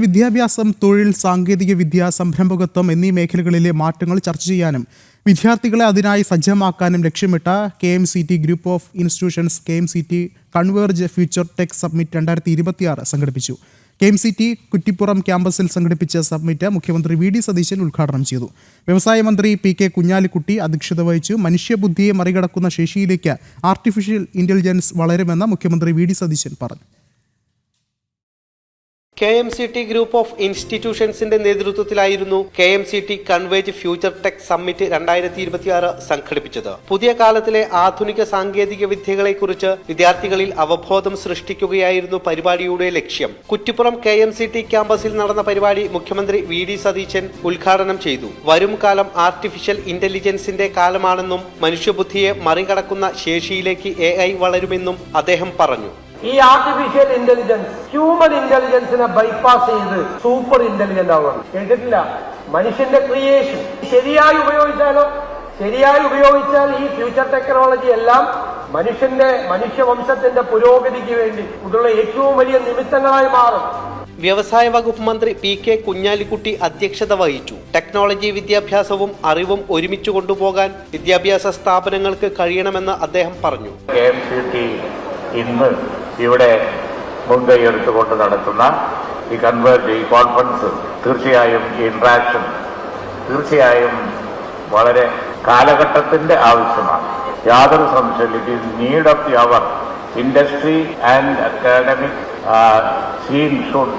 വിദ്യാഭ്യാസം, തൊഴിൽ, സാങ്കേതിക വിദ്യ, സംരംഭകത്വം എന്നീ മേഖലകളിലെ മാറ്റങ്ങൾ ചർച്ച ചെയ്യാനും വിദ്യാർത്ഥികളെ അതിനായി സജ്ജമാക്കാനും ലക്ഷ്യമിട്ട KMCT group of institutions KMCT converge future tech summit 2026 സംഘടിപ്പിച്ചു. KMCT കുറ്റിപ്പുറം ക്യാമ്പസിൽ സംഘടിപ്പിച്ച സമ്മിറ്റ് മുഖ്യമന്ത്രി VD സതീശൻ ഉദ്ഘാടനം ചെയ്തു. വ്യവസായ മന്ത്രി PK കുഞ്ഞാലിക്കുട്ടി അധ്യക്ഷത വഹിച്ചു. മനുഷ്യബുദ്ധിയെ മറികടക്കുന്ന ശേഷിയിലേക്ക് ആർട്ടിഫിഷ്യൽ ഇന്റലിജൻസ് വളരുമെന്ന് മുഖ്യമന്ത്രി VD സതീശൻ പറഞ്ഞു. KMCT ഗ്രൂപ്പ് ഓഫ് ഇൻസ്റ്റിറ്റ്യൂഷൻസിന്റെ നേതൃത്വത്തിലായിരുന്നു KMCT converge future tech summit 2026 സംഘടിപ്പിച്ചത്. പുതിയ കാലത്തിലെ ആധുനിക സാങ്കേതിക വിദ്യകളെക്കുറിച്ച് വിദ്യാർത്ഥികളിൽ അവബോധം സൃഷ്ടിക്കുകയായിരുന്നു പരിപാടിയുടെ ലക്ഷ്യം. കുറ്റിപ്പുറം KMCT ക്യാമ്പസിൽ നടന്ന പരിപാടി മുഖ്യമന്ത്രി VD സതീശൻ ഉദ്ഘാടനം ചെയ്തു. വരും കാലം ആർട്ടിഫിഷ്യൽ ഇന്റലിജൻസിന്റെ കാലമാണെന്നും മനുഷ്യബുദ്ധിയെ മറികടക്കുന്ന ശേഷിയിലേക്ക് AI വളരുമെന്നും അദ്ദേഹം പറഞ്ഞു. ഈ ആർട്ടിഫിഷ്യൽ ഇന്റലിജൻസ് ഹ്യൂമൻ ഇന്റലിജൻസിനെ ബൈപ്പാസ് ചെയ്ത് സൂപ്പർ ഇന്റലിജന്റ് ആവുകയാണ്. കേട്ടിട്ടില്ല, മനുഷ്യന്റെ ക്രിയേഷൻ ശരിയായി ഉപയോഗിച്ചാൽ ഈ ഫ്യൂച്ചർ ടെക്നോളജി എല്ലാം മനുഷ്യവംശത്തിന്റെ പുരോഗതിക്ക് വേണ്ടി ഉള്ള ഏറ്റവും വലിയ നിമിത്തങ്ങളായി മാറും. വ്യവസായ വകുപ്പ് മന്ത്രി PK കുഞ്ഞാലിക്കുട്ടി അധ്യക്ഷത വഹിച്ചു. ടെക്നോളജി വിദ്യാഭ്യാസവും അറിവും ഒരുമിച്ച് കൊണ്ടുപോകാൻ വിദ്യാഭ്യാസ സ്ഥാപനങ്ങൾക്ക് കഴിയണമെന്ന് അദ്ദേഹം പറഞ്ഞു. ഇന്ന് ഇവിടെ മുൻകൈയെടുത്തുകൊണ്ട് നടത്തുന്ന ഈ കൺവേർജ് കോൺഫറൻസ് തീർച്ചയായും ഈ ഇന്ററാക്ഷൻ തീർച്ചയായും വളരെ കാലഘട്ടത്തിന്റെ ആവശ്യമാണ്. യാതൊരു സംശയവും it is need of the hour industry and academic scene should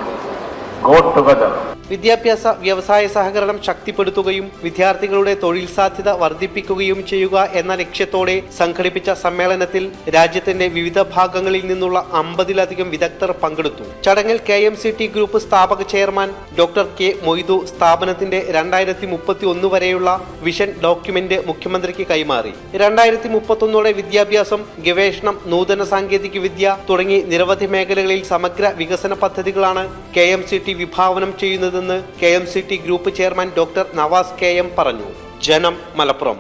go together. വിദ്യാഭ്യാസ വ്യവസായ സഹകരണം ശക്തിപ്പെടുത്തുകയും വിദ്യാർത്ഥികളുടെ തൊഴിൽ സാധ്യത വർദ്ധിപ്പിക്കുകയും ചെയ്യുക എന്ന ലക്ഷ്യത്തോടെ സംഘടിപ്പിച്ച സമ്മേളനത്തിൽ രാജ്യത്തിന്റെ വിവിധ ഭാഗങ്ങളിൽ നിന്നുള്ള 50-ലധികം വിദഗ്ധർ പങ്കെടുത്തു. ചടങ്ങിൽ KMCT ഗ്രൂപ്പ് സ്ഥാപക ചെയർമാൻ Dr. K. മൊയ്തു സ്ഥാപനത്തിന്റെ 2031 വരെയുള്ള വിഷൻ ഡോക്യുമെന്റ് മുഖ്യമന്ത്രിക്ക് കൈമാറി. 2031 വിദ്യാഭ്യാസം, ഗവേഷണം, നൂതന സാങ്കേതിക വിദ്യ തുടങ്ങി നിരവധി മേഖലകളിൽ സമഗ്ര വികസന പദ്ധതികളാണ് KMCT വിഭാവനം ചെയ്യുന്നത് KMCT group chairman doctor Navas KM പറഞ്ഞു. ജനം, മലപ്പുറം.